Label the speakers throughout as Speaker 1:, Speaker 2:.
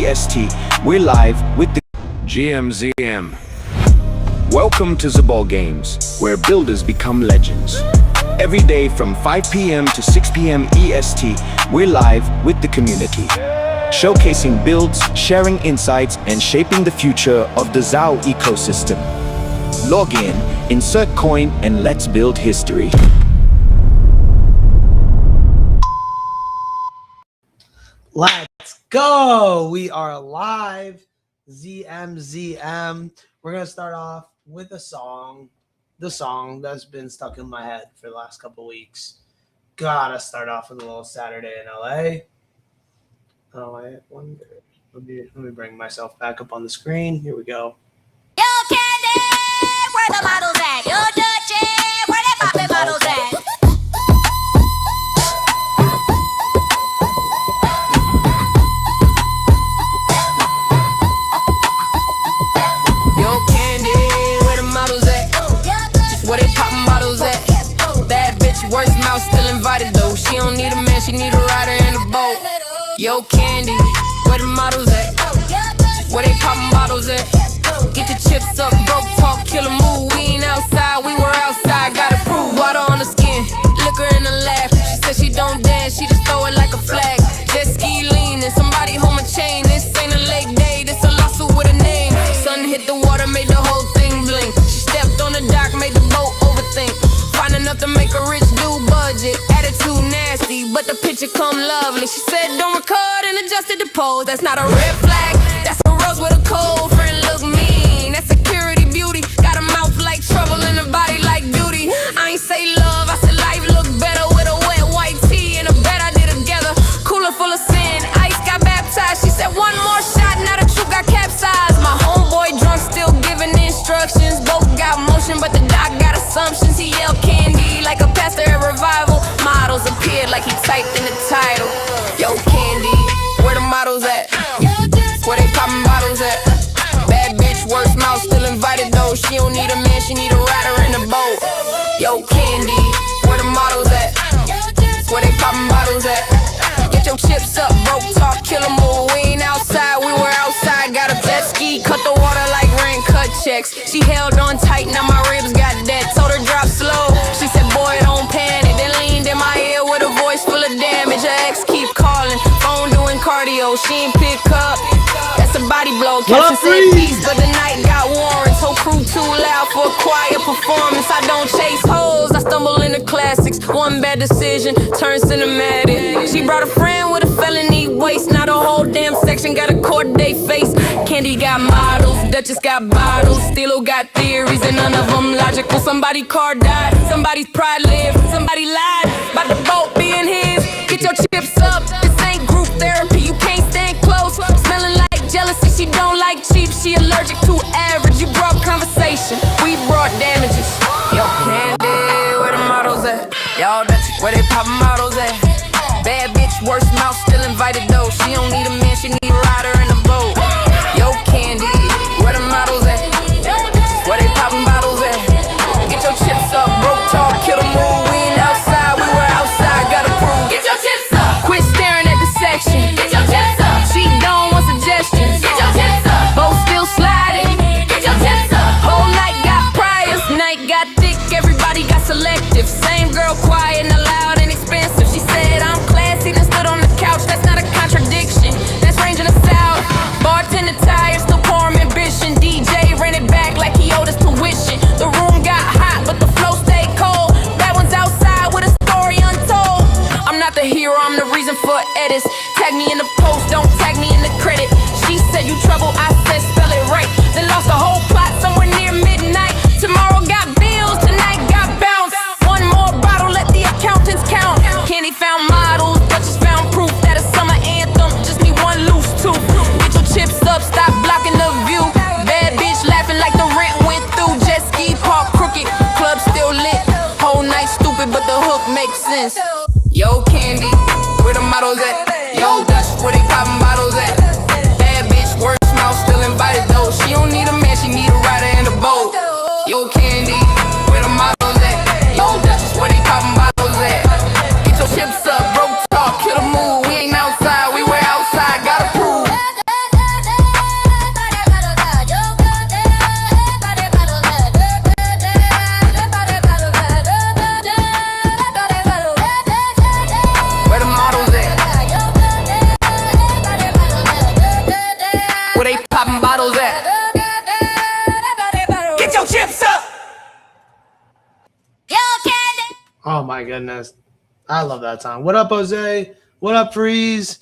Speaker 1: EST. We're live with the GMZM. Welcome to the Ball Games, where builders become legends. Every day from 5 p.m. to 6 p.m. EST, we're live with the community, showcasing builds, sharing insights, and shaping the future of the ZAO ecosystem. Log in, insert coin, and let's build history.
Speaker 2: Let's go! We are live, ZMZM. We're going to start off with the song that's been stuck in my head for the last couple weeks. Gotta start off with a little Saturday in LA. Oh, I wonder. Let me bring myself back up on the screen. Here we go.
Speaker 3: Yo, Candy, where the models at? Yo, Dutchie, where the poppin' models at?
Speaker 4: Yo, Candy, where the models at? Where they poppin' bottles at? Bad bitch, worst mouth, still invited though. She don't need a man, she need a rider and a boat. Yo, Candy, where the models at? Where they poppin' bottles at? Get the chips up, broke talk, kill a move. We ain't outside, we were outside, gotta prove. Water on the skin, liquor in the lap. She said she don't dance, she just throw it like a flag. Jet ski leaning, somebody hold my chain. This ain't a lake day, this a lawsuit with a name. Sun hit the water, made the whole thing blink. She stepped on the dock, made the boat overthink. Find enough to make a rich dude budget. Attitude nasty, but the picture come lovely. She said don't record and adjusted the pose. That's not a red flag, that's a rose with a cold friend look mean. That's security beauty, got a mouth like trouble and a body like duty. I ain't say love, I said life look better with a wet white tee and a bed I did together. Cooler full of sin, ice got baptized. She said one more shot, now the truth got capsized. My homeboy drunk, still giving instructions. Both got motion, but the doc got assumptions. He yelled Candy like a pastor at revival. Models appeared like he typed in the title. Yo, Candy, where the models at? Where they poppin' bottles at? Bad bitch, worst mouth, still invited though. She don't need a man, she need a rider in a boat. Yo, Candy, where the models at? Where they poppin' bottles at? Get your chips up, broke talk, kill 'em all. We ain't outside, we were outside. Got a jet ski, cut the water like rain, cut checks. She held on tight, now my ribs got dead. Told her drop slow, she said boy don't panic. Then leaned in my ear with a voice full of damage. Her ex keep calling, phone doing cardio, she ain't pick up. That's a body blow, catch said peace, but the night got warrants. Whole crew too loud for a quiet performance. I don't chase hoes, I stumble into classics. One bad decision, turn cinematic. She brought a friend with a felony waist. Now the whole damn section got a court date face. Candy got models, Duchess got bottles. Stilo got theories and none of them logical. Somebody car died, somebody's pride lived, somebody lied about the boat being his. Get your chips up, this ain't group therapy. You can't stand close, smelling like jealousy. She don't like cheap, she allergic to average. You brought conversation, we brought damages. Yo, Candy, where the models at? Y'all Dutchie, where they poppin' models at? Bad bitch, worst mouth, still invited though. She don't need a man, she need a rider in a boat. Yo, Candy, where the models at? Where they poppin' bottles at? Get your chips up, broke talk, kill 'em all. We ain't outside, we were outside, gotta prove. Get your chips up, quit staring at the section. Get your chips up, she don't want suggestions. Get your chips up, both still sliding, where they popping bottles at. Get your chips up.
Speaker 3: Yo, candy.
Speaker 2: Oh my goodness. I love that song. What up, Jose? What up, Freeze?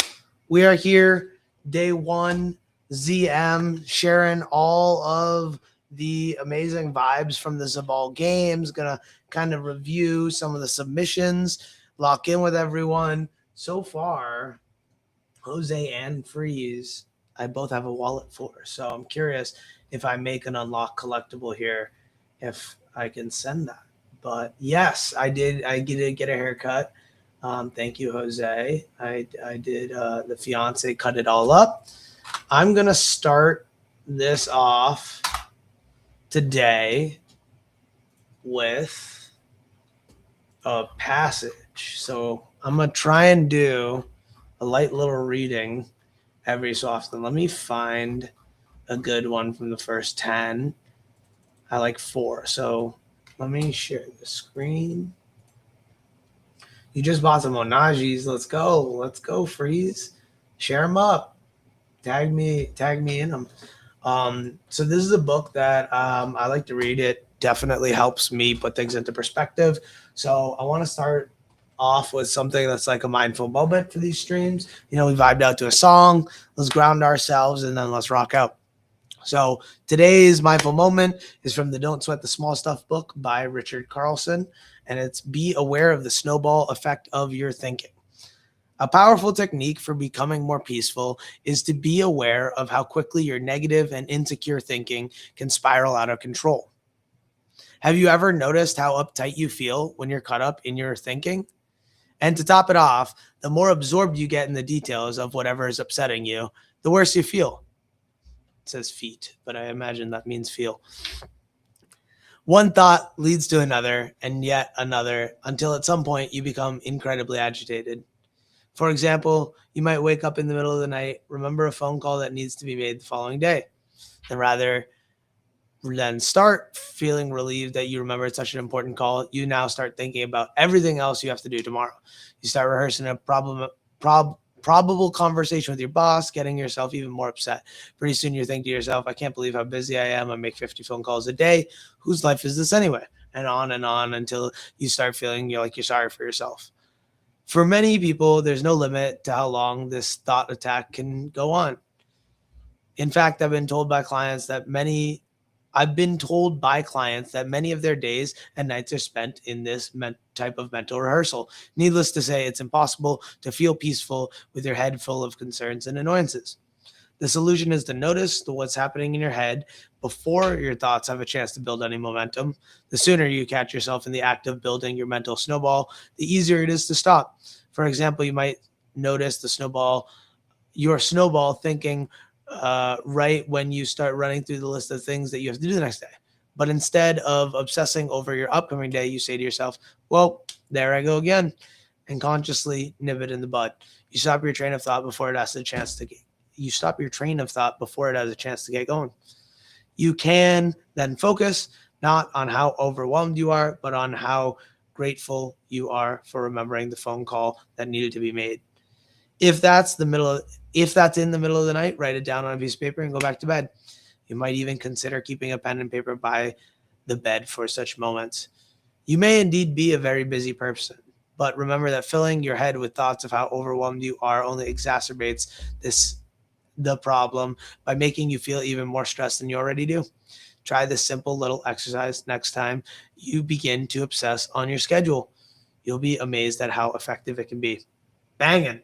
Speaker 2: We are here, day one, ZM, sharing all of the amazing vibes from the Zabal games. Gonna kind of review some of the submissions, lock in with everyone. So far, Jose and Freeze, I both have a wallet for. So I'm curious if I make an unlock collectible here, if I can send that. But yes, I did. I did get a haircut. Thank you, Jose. I did. The fiance cut it all up. I'm gonna start this off today with a passage. So I'm gonna try and do a light little reading every so often. Let me find a good one from the first 10. I like 4. So let me share the screen. You just bought some Onagis. Let's go. Let's go, Freeze. Share them up. Tag me in them. So this is a book that I like to read. It definitely helps me put things into perspective. So I want to start off with something that's like a mindful moment for these streams. You know, we vibed out to a song. Let's ground ourselves and then let's rock out. So today's mindful moment is from the Don't Sweat the Small Stuff book by Richard Carlson, and it's be aware of the snowball effect of your thinking. A powerful technique for becoming more peaceful is to be aware of how quickly your negative and insecure thinking can spiral out of control. Have you ever noticed how uptight you feel when you're caught up in your thinking? And to top it off, the more absorbed you get in the details of whatever is upsetting you, the worse you feel. It says feet, but I imagine that means feel. One thought leads to another and yet another until at some point you become incredibly agitated. For example, you might wake up in the middle of the night, remember a phone call that needs to be made the following day, and rather than start feeling relieved that you remembered such an important call, you now start thinking about everything else you have to do tomorrow. You start rehearsing a probable conversation with your boss, getting yourself even more upset. Pretty soon you think to yourself, I can't believe how busy I am. I make 50 phone calls a day. Whose life is this anyway? And on until you start feeling you're sorry for yourself. For many people, there's no limit to how long this thought attack can go on. In fact, I've been told by clients that many of their days and nights are spent in this type of mental rehearsal. Needless to say, it's impossible to feel peaceful with your head full of concerns and annoyances. The solution is to notice what's happening in your head before your thoughts have a chance to build any momentum. The sooner you catch yourself in the act of building your mental snowball, the easier it is to stop. For example, you might notice your snowball thinking right when you start running through the list of things that you have to do the next day. But instead of obsessing over your upcoming day, you say to yourself, well, there I go again, and consciously nip it in the bud. You stop your train of thought before it has a chance to get going. You can then focus not on how overwhelmed you are, but on how grateful you are for remembering the phone call that needed to be made. If that's in the middle of the night, write it down on a piece of paper and go back to bed. You might even consider keeping a pen and paper by the bed for such moments. You may indeed be a very busy person, but remember that filling your head with thoughts of how overwhelmed you are only exacerbates the problem by making you feel even more stressed than you already do. Try this simple little exercise next time you begin to obsess on your schedule. You'll be amazed at how effective it can be. Banging.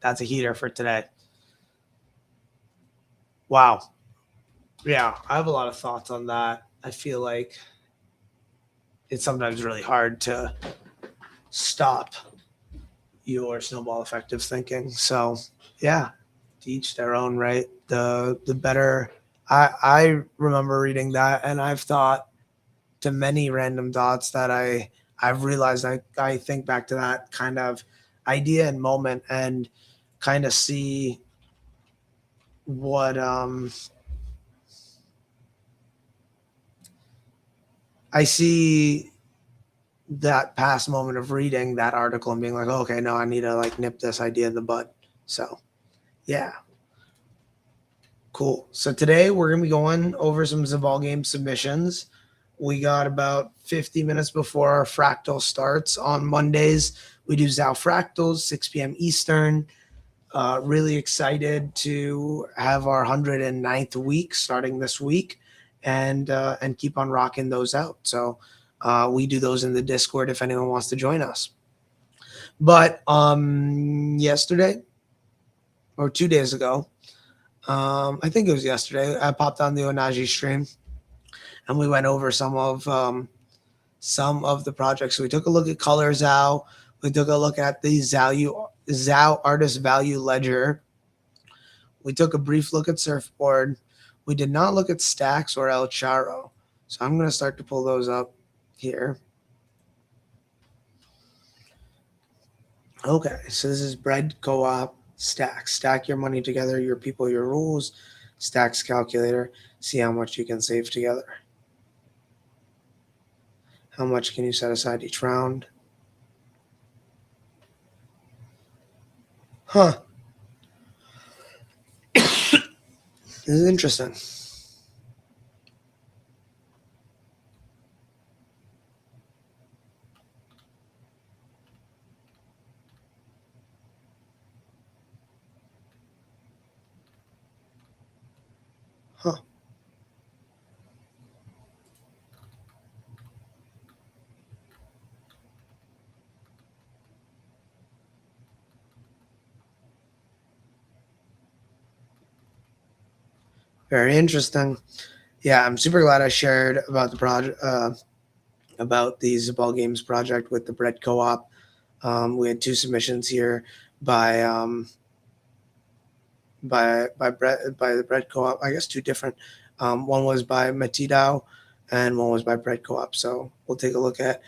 Speaker 2: That's a heater for today. Wow. Yeah, I have a lot of thoughts on that. I feel like it's sometimes really hard to stop your snowball effective thinking. So, yeah, to each their own, right? The better. I remember reading that, and I've thought to many random thoughts that I've realized I think back to that kind of idea and moment and kind of see what I see that past moment of reading that article and being like, oh, okay, no, I need to nip this idea in the bud. So, yeah. Cool. So today we're gonna be going over some Zabal game submissions. We got about 50 minutes before our fractal starts. On Mondays, we do Zal Fractals, 6 p.m. Eastern. Really excited to have our 109th week starting this week and keep on rocking those out. So we do those in the Discord if anyone wants to join us. But yesterday or 2 days ago, I think it was yesterday, I popped on the Onaji stream and we went over some of the projects. So we took a look at Color Zao. We took a look at the Zao Artist Value Ledger. We took a brief look at Surfboard. We did not look at Stacks or El Charo. So I'm going to start to pull those up here. Okay, so this is Bread Co-op Stacks. Stack your money together, your people, your rules. Stacks calculator. See how much you can save together. How much can you set aside each round? Huh. This is interesting. Huh. Very interesting. Yeah, I'm super glad I shared about the project, about the Zabal Games project with the Bread Co-op. We had 2 submissions here by the Bread Co-op. I guess 2 different. One was by Matidao, and one was by Bread Co-op. So we'll take a look at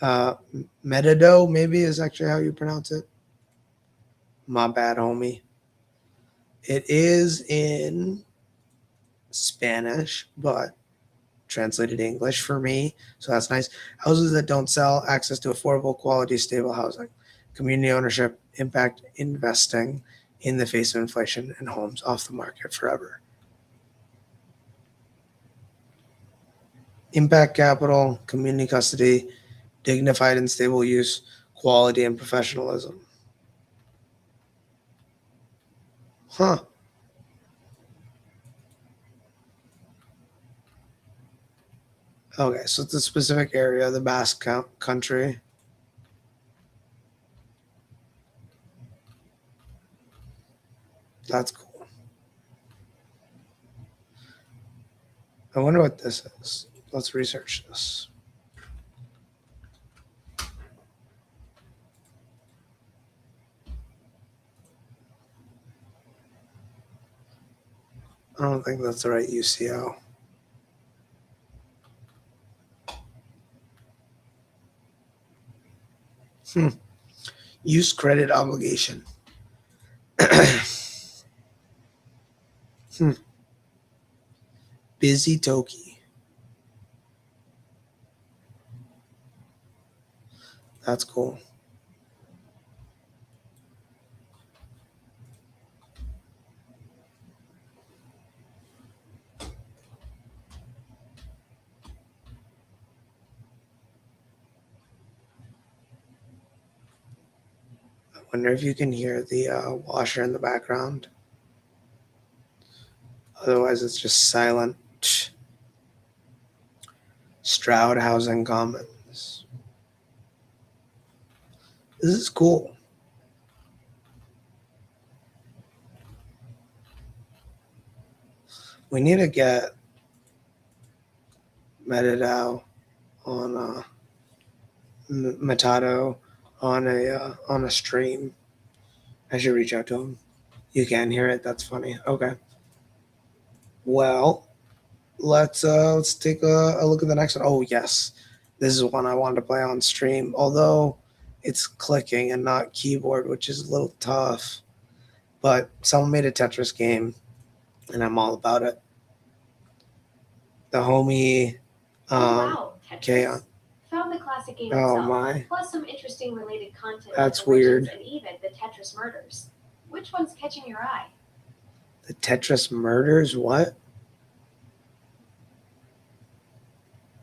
Speaker 2: Metado. Maybe is actually how you pronounce it. My bad, homie. It is in Spanish, but translated English for me, so that's nice. Houses that don't sell, access to affordable, quality, stable housing, community ownership, impact investing in the face of inflation, and homes off the market forever. Impact capital, community custody, dignified and stable use, quality and professionalism. Huh. Okay, so it's a specific area, the Basque Country. That's cool. I wonder what this is. Let's research this. I don't think that's the right UCO. Use credit obligation. Busy Toki. That's cool. I wonder if you can hear the washer in the background. Otherwise, it's just silent. Stroud Housing Commons. This is cool. We need to get Metadao on Matado on a stream. I should reach out to him. You can hear it. That's funny. Okay. Well, let's take a look at the next one. Oh yes, this is one I wanted to play on stream. Although it's clicking and not keyboard, which is a little tough. But someone made a Tetris game, and I'm all about it. The homie,
Speaker 5: wow, Tetris.
Speaker 2: Kaon.
Speaker 5: Found the classic game
Speaker 2: Oh
Speaker 5: itself,
Speaker 2: my.
Speaker 5: plus some interesting related content.
Speaker 2: That's
Speaker 5: like the legends
Speaker 2: weird.
Speaker 5: And even the Tetris murders. Which one's catching your eye?
Speaker 2: The Tetris Murders? What?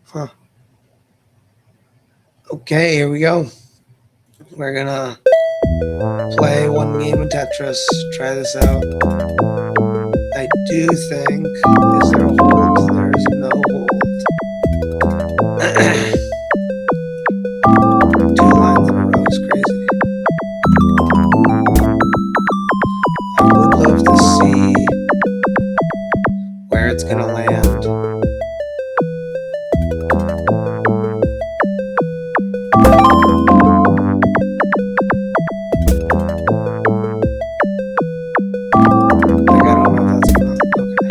Speaker 2: Huh. Okay, here we go. We're gonna play one game of Tetris. Try this out. I do think. Is there a hold? There is no hold. 2 lines in a row is crazy. I would love to see where it's gonna land. Like, I don't know if that's enough. Okay.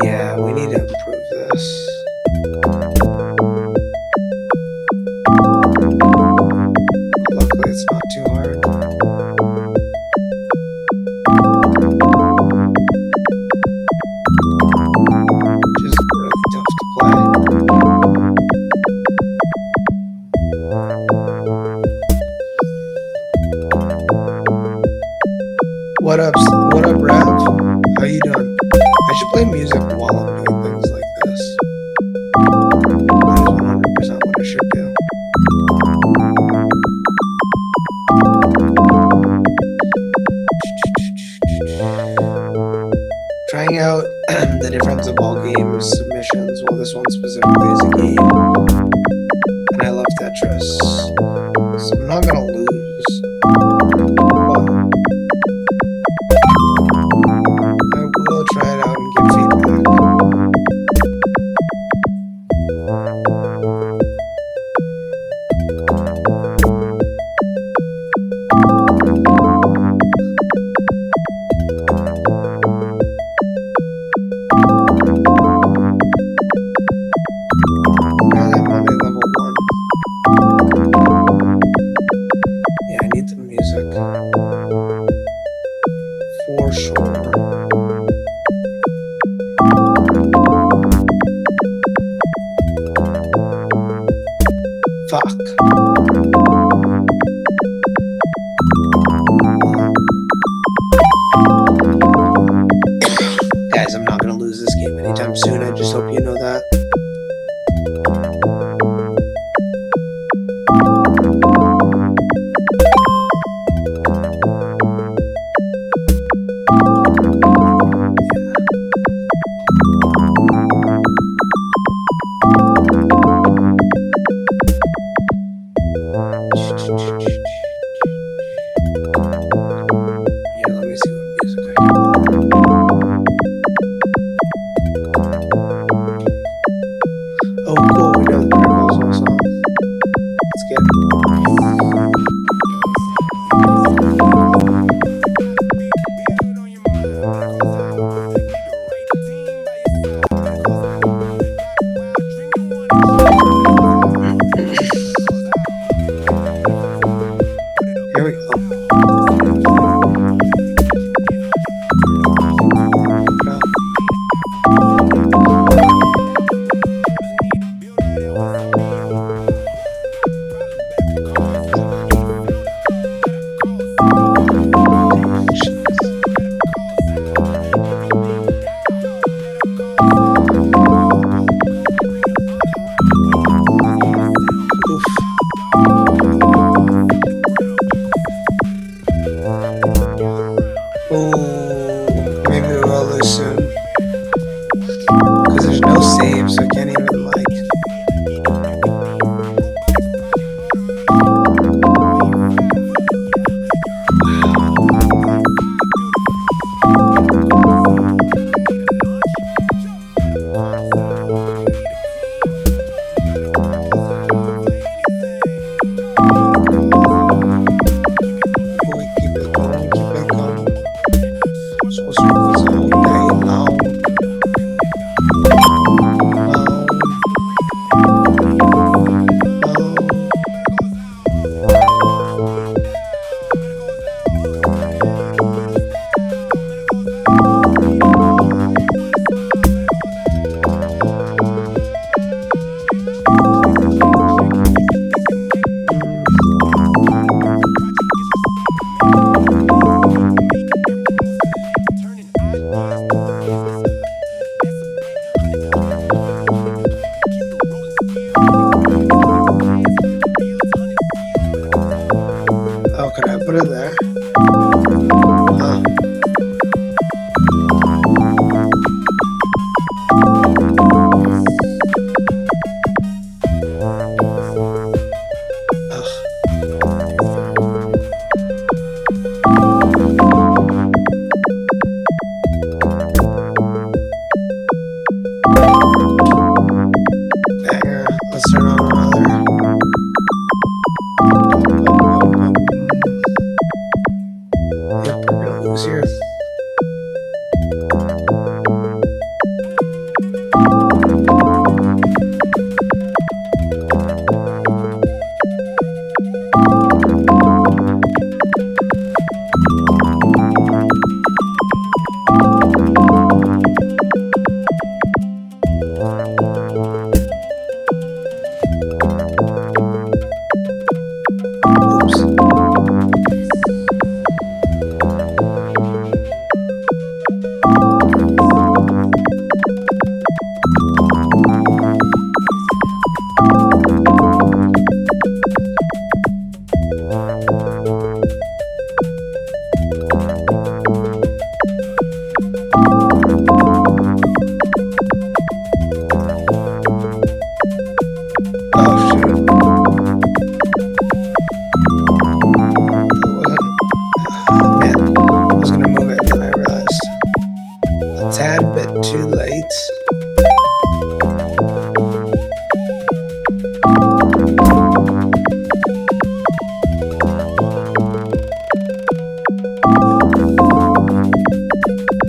Speaker 2: Yeah, we need to improve this. Luckily, it's not too hard. Just really tough to play. What up, Rev? How you doing? I should play music while I'm doing things like this. That is 100% what I should do. Trying out the different Zabal Games submissions. Well, this one specifically is a game. And I love Tetris. So I'm not gonna lose. But I will try it out and give feedback. Now that I'm only level 1. Yeah, I need the music. For sure. Fuck. Guys, I'm not gonna lose this game anytime soon. I just hope you know that. Yeah, let me see what music I can play. Oh, cool. We know the Better Call Saul song. Let's get it.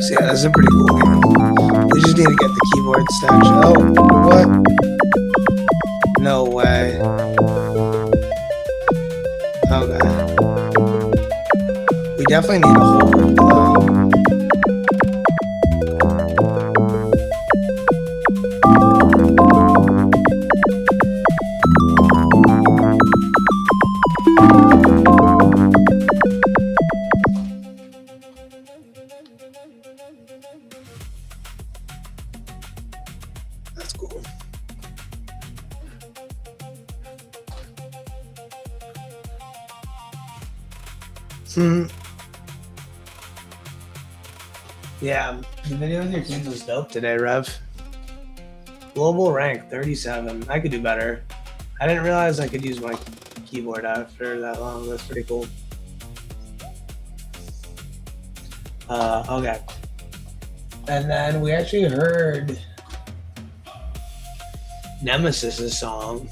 Speaker 2: So yeah, that's a pretty cool game. We just need to get the keyboard stashed. Oh, what? No way. Okay. We definitely need a hold. That's cool. Yeah, the video with your kids was dope today, Rev. Global rank 37. I could do better. I didn't realize I could use my keyboard after that long. That's pretty cool. Okay. And then we actually heard Nemesis's song.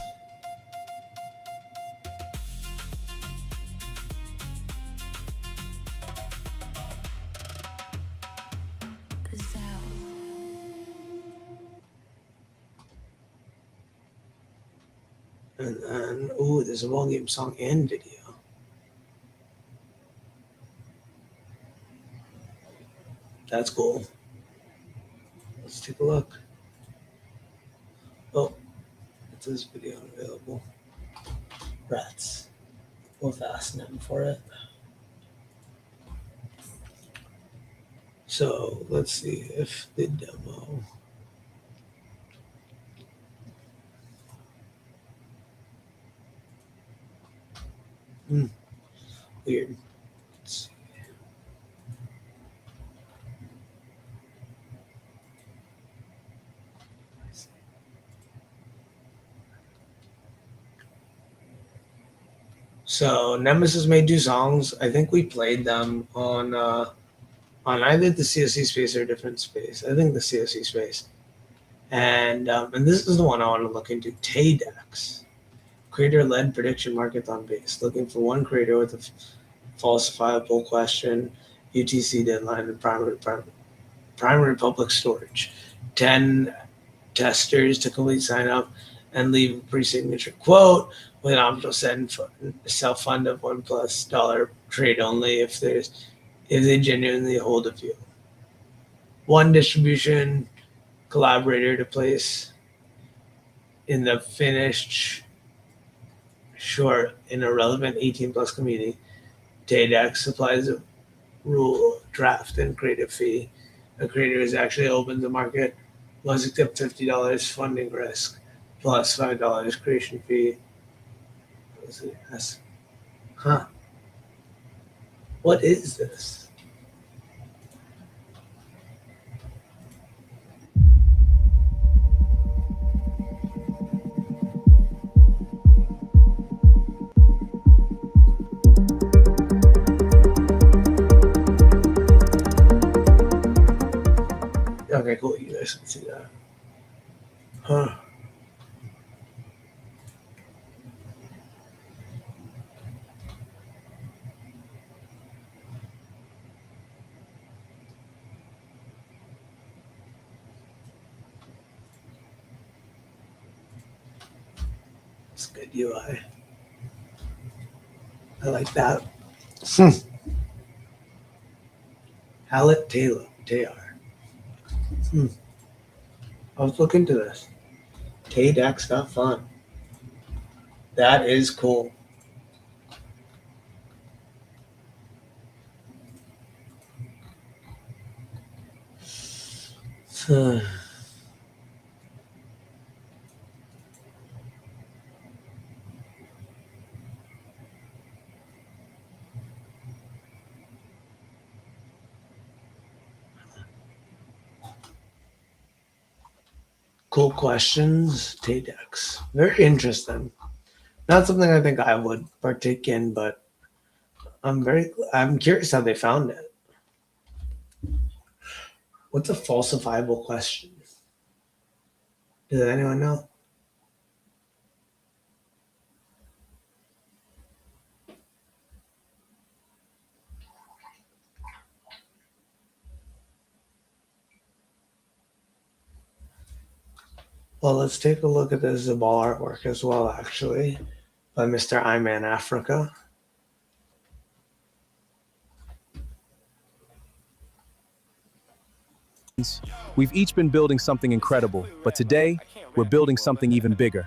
Speaker 2: And then, ooh, there's a Ball Game song and video. That's cool. Let's take a look. Oh, it says video available. Rats. We'll ask them for it. So let's see if the demo. Weird. Let's see. So Nemesis made 2 songs. I think we played them on either the CSC space or a different space. I think the CSC space. And this is the one I want to look into. Taydex, creator-led prediction markathon base, looking for one creator with a falsifiable question, UTC deadline, and primary public storage. 10 testers to complete sign up and leave a pre-signature quote with an optional self-fund of $1+ trade only if they genuinely hold a few. 1 distribution collaborator to place in the finished short in a relevant 18+ community. Taydex supplies a rule draft and creative fee. A creator is actually open to market, must accept $50 funding risk plus $5 creation fee. Yes. Huh. What is this? Okay, cool. You guys can see that. Huh. It's good UI. I like that. Hallett Taylor. Let's look into this. Taydex.fun. That is cool. Cool questions, Taydex. Very interesting. Not something I think I would partake in, but I'm curious how they found it. What's a falsifiable question? Does anyone know? Well, let's take a look at the Zabal artwork as well, actually, by Mr. Iman Africa.
Speaker 6: We've each been building something incredible, but today, we're building something even bigger.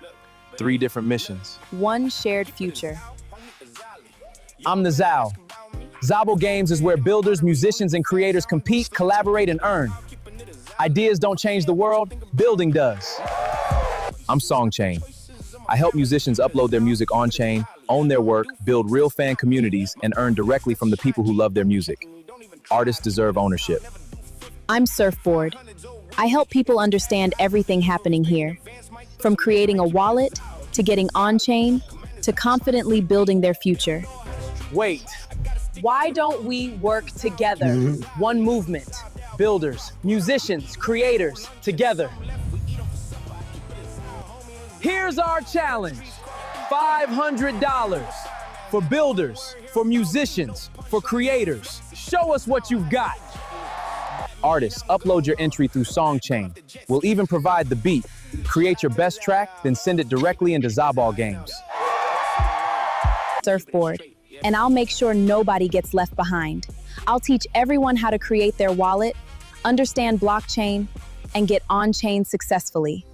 Speaker 6: 3 different missions.
Speaker 7: One shared future.
Speaker 6: I'm Nazal. Zabal Games is where builders, musicians, and creators compete, collaborate, and earn. Ideas don't change the world, building does. I'm Songchain. I help musicians upload their music on-chain, own their work, build real fan communities, and earn directly from the people who love their music. Artists deserve ownership.
Speaker 7: I'm Surfboard. I help people understand everything happening here. From creating a wallet, to getting on-chain, to confidently building their future.
Speaker 6: Wait, why don't we work together? One movement. Builders, musicians, creators, together. Here's our challenge. $500 for builders, for musicians, for creators. Show us what you've got. Artists, upload your entry through Songchain. We'll even provide the beat. Create your best track, then send it directly into Zabal Games.
Speaker 7: Surfboard. And I'll make sure nobody gets left behind. I'll teach everyone how to create their wallet, understand blockchain, and get on-chain successfully.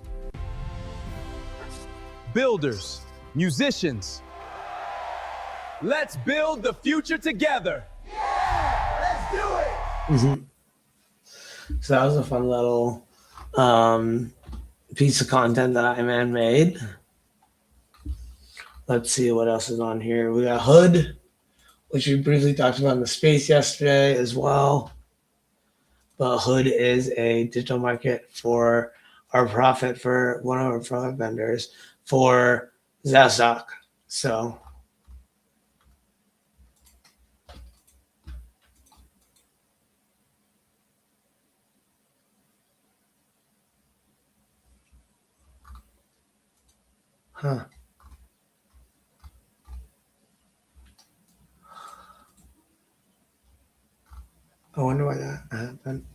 Speaker 6: Builders, musicians, let's build the future together.
Speaker 2: So that was a fun little piece of content that Iman made. Let's see what else is on here. We got Hood, which we briefly talked about in the space yesterday as well. But Hood is a digital market for our profit, for one of our profit vendors for Zastock. So I wonder why that happened.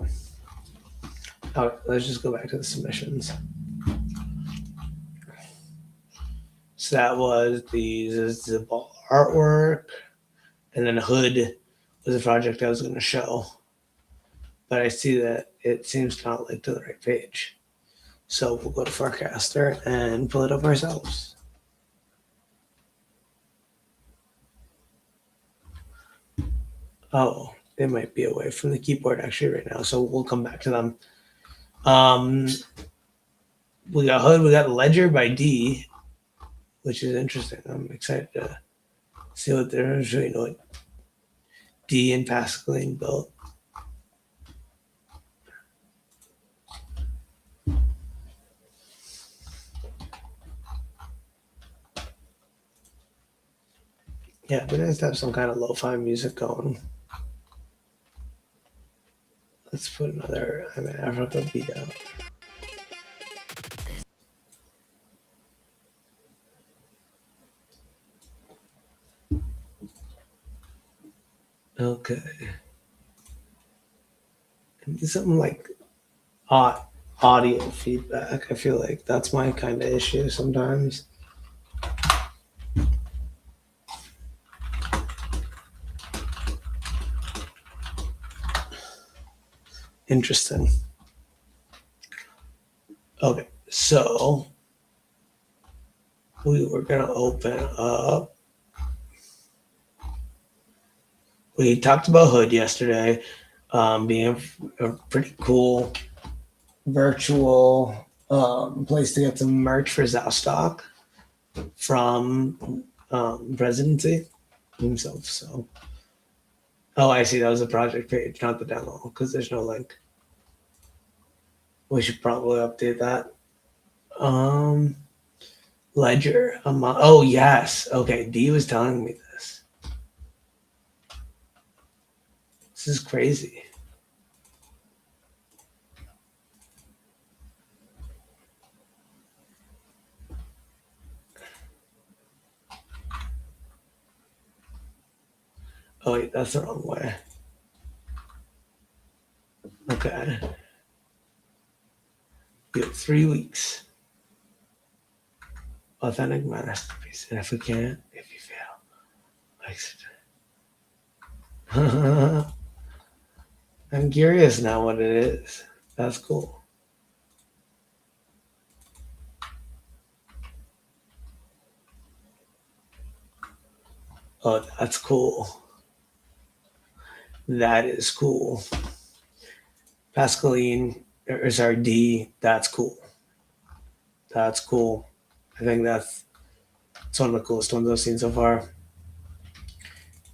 Speaker 2: Oh, let's just go back to the submissions. So that was the artwork, and then Hood was a project I was going to show. But I see that it seems to not link to the right page. So we'll go to Forecaster and pull it up ourselves. Oh, they might be away from the keyboard actually right now, so we'll come back to them. We got Hood, we got Ledger by D, which is interesting. I'm excited to see what they're doing, what D and Pascaline built. Yeah, but nice to have some kind of lo-fi music going. Let's put another Africa beat out. Okay. Something like audio feedback. I feel like that's my kind of issue sometimes. Interesting. Okay, so we were going to open up. We talked about Hood yesterday being a pretty cool virtual place to get some merch for Zastock from Presidency himself. So, oh, I see. That was a project page, not the demo, because there's no link. We should probably update that. Ledger. Oh, yes. Okay, D was telling me this. This is crazy. Oh, wait, that's the wrong way. Okay. We have 3 weeks. authentic masterpiece. And if we can't, if you fail, I'm curious now what it is. That's cool. Oh, that's cool. That is cool. Pascaline, or sorry, D, that's cool. That's cool. I think it's one of the coolest ones I've seen so far.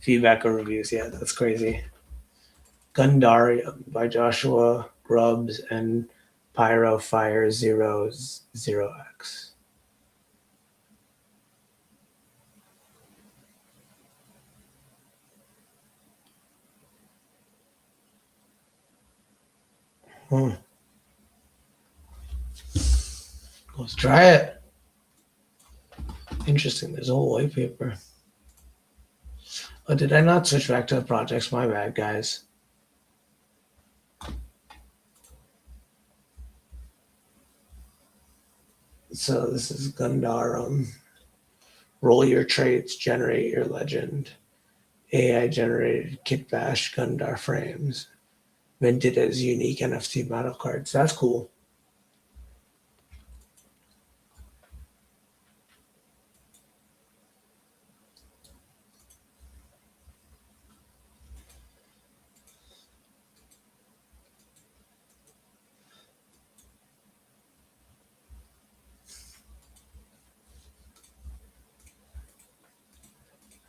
Speaker 2: Feedback or reviews, yeah, that's crazy. Gundarium by Joshua Grubbs and Pyro Fire 00X. Let's try it. Interesting. There's a whole white paper. Oh, did I not switch back to the projects? My bad, guys. So this is Gundarum. Roll your traits, generate your legend. AI generated Kit Bash Gundar frames. Minted as unique NFT model cards. That's cool.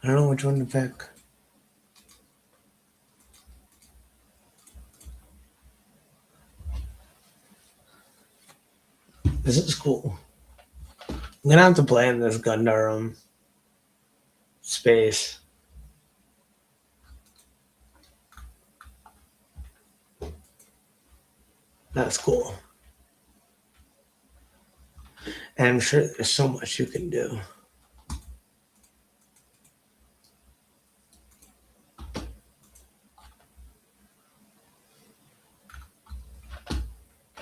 Speaker 2: I don't know which one to pick. This is cool. I'm gonna have to play in this Gundam space. That's cool. And I'm sure there's so much you can do.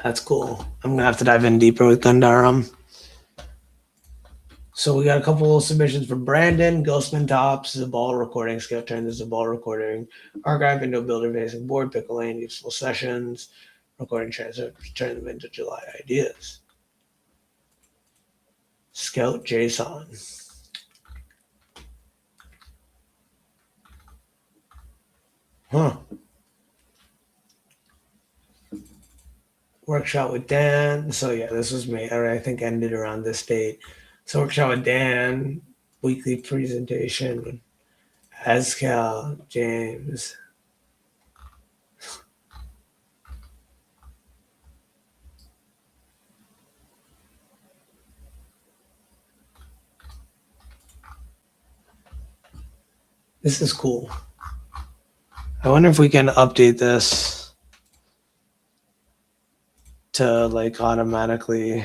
Speaker 2: That's cool. I'm gonna have to dive in deeper with Gundam. So we got a couple of submissions for Brandon, Ghostman Tops, Zabal recording, skill turn the Zabal recording, archive into a builder facing board, pick a lane, useful sessions, recording transfer, turn them into July ideas. Scout JSON. Huh. Workshop with Dan. So yeah, this was me. I think ended around this date. So workshop with Dan, weekly presentation, Ascal, James. This is cool. I wonder if we can update this to like automatically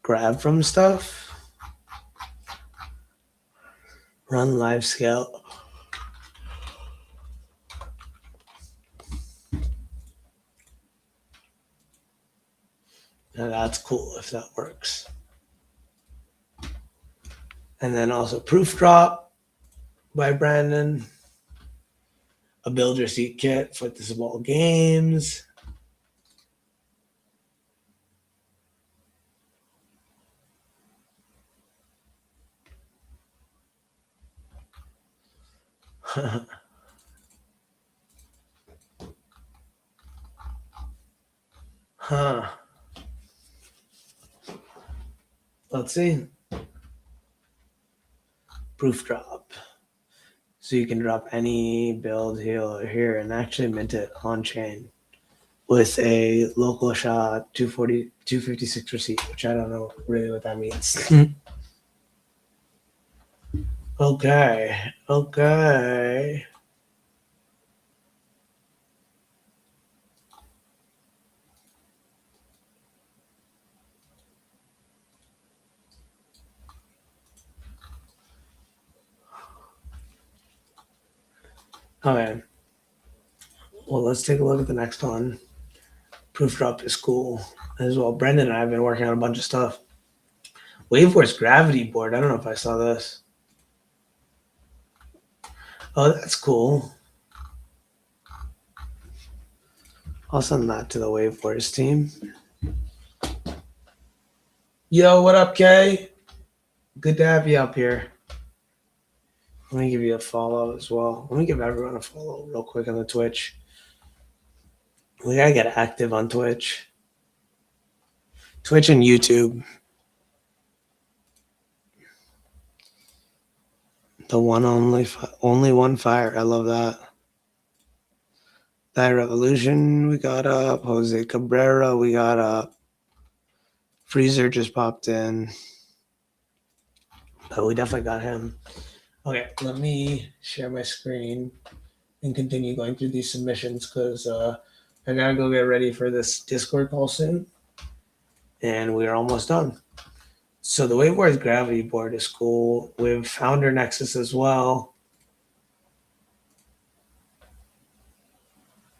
Speaker 2: grab from stuff. Run live scale. Now that's cool if that works. And then also Proof Drop by Brandon. A build your seat kit for the small games. Huh. Let's see. Proof drop. So you can drop any build here and actually mint it on chain with a local SHA 256 receipt, which I don't know really what that means. Okay. Okay. Well, let's take a look at the next one. Proof drop is cool as well. Brendan and I have been working on a bunch of stuff. Waveforce Gravity board. I don't know if I saw this. Oh, that's cool. I'll send that to the Waveforce team. Yo, what up, Kay? Good to have you up here. Let me give you a follow as well. Let me give everyone a follow real quick on the Twitch. We gotta get active on Twitch. Twitch and YouTube. The one only one fire. I love that. That Revolution we got up. Jose Cabrera we got up. Freezer just popped in. But we definitely got him. Okay, let me share my screen and continue going through these submissions because I gotta go get ready for this Discord call soon. And we're almost done. So the Waveforce Gravity board is cool. We have Founder Nexus as well.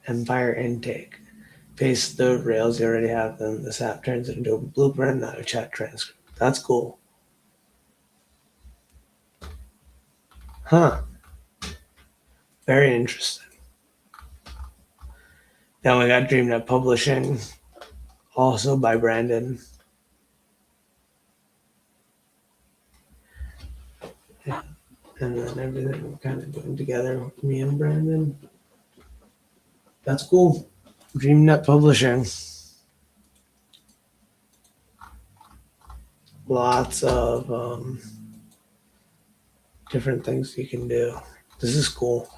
Speaker 2: Empire Intake. Paste the rails you already have them. This app turns it into a blueprint, not a chat transcript. That's cool. Huh. Very interesting. Then we got DreamNet Publishing, also by Brandon. Yeah. And then everything we're kind of doing together with me and Brandon. That's cool. DreamNet Publishing. Lots of different things you can do. This is cool.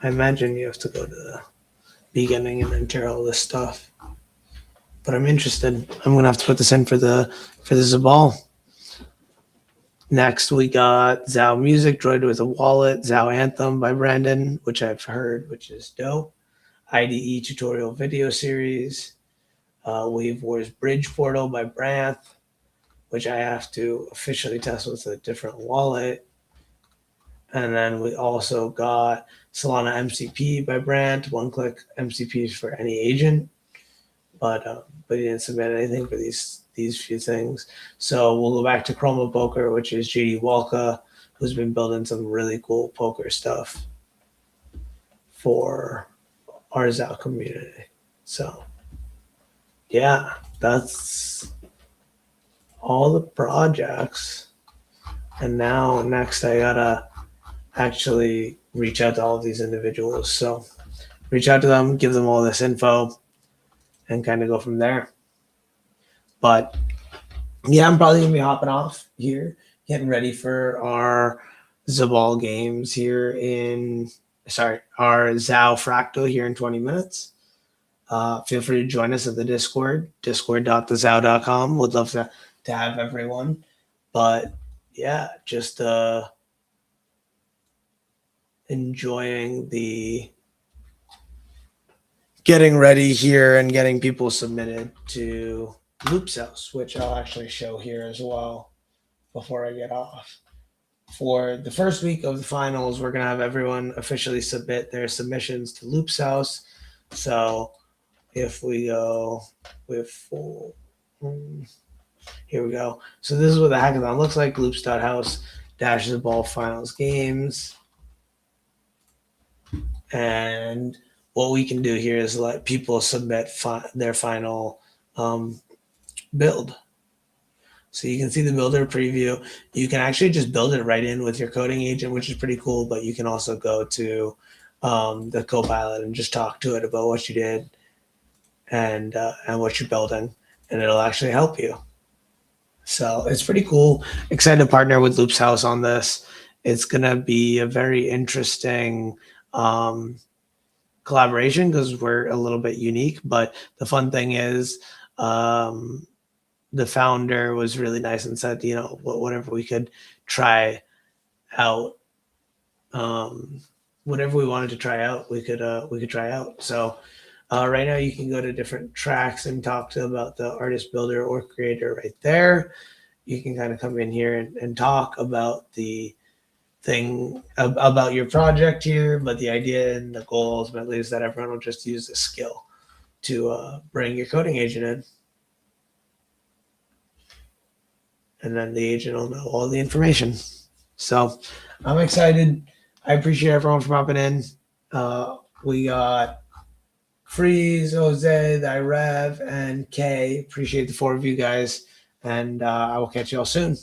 Speaker 2: I imagine you have to go to the beginning and enter all this stuff. But I'm interested. I'm gonna have to put this in for the Zabal. Next we got Zao Music, Droid with a Wallet, Zao Anthem by Brandon, which I've heard, which is dope. IDE tutorial video series. Wave Wars Bridge Portal by Branth, which I have to officially test with a different wallet. And then we also got Solana MCP by Brandt, one-click MCPs for any agent. But he didn't submit anything for these few things. So we'll go back to Chroma Poker, which is JD Walka, who's been building some really cool poker stuff for our Zao community. So yeah, that's all the projects. And now next I gotta actually reach out to all of these individuals. So reach out to them, give them all this info, and kind of go from there. But yeah, I'm probably gonna be hopping off here, getting ready for our Zabal games here our Zao Fractal here in 20 minutes. Feel free to join us at the Discord, discord.thezao.com. Would love to have everyone. But yeah, just enjoying the getting ready here and getting people submitted to Loop's House, which I'll actually show here as well before I get off. For the first week of the finals, we're going to have everyone officially submit their submissions to Loop's House. So if we go with full, here we go. So this is what the hackathon looks like. Loops.house dash the ball finals games. And what we can do here is let people submit their final build. So you can see the builder preview. You can actually just build it right in with your coding agent, which is pretty cool. But you can also go to the Copilot and just talk to it about what you did and what you're building, and it'll actually help you. So it's pretty cool. Excited to partner with Loop's House on this. It's gonna be a very interesting collaboration because we're a little bit unique. But the fun thing is, the founder was really nice and said, you know, whatever we could try out, whatever we wanted to try out, we could try out. So right now you can go to different tracks and talk to about the artist, builder, or creator right there. You can kind of come in here and talk about the thing about your project here, but the idea and the goal ultimately is that everyone will just use the skill to bring your coding agent in. and then the agent will know all the information. So I'm excited. I appreciate everyone for popping in. We got Freeze, Jose, Rev, and Kay. Appreciate the 4 of you guys. And I will catch you all soon.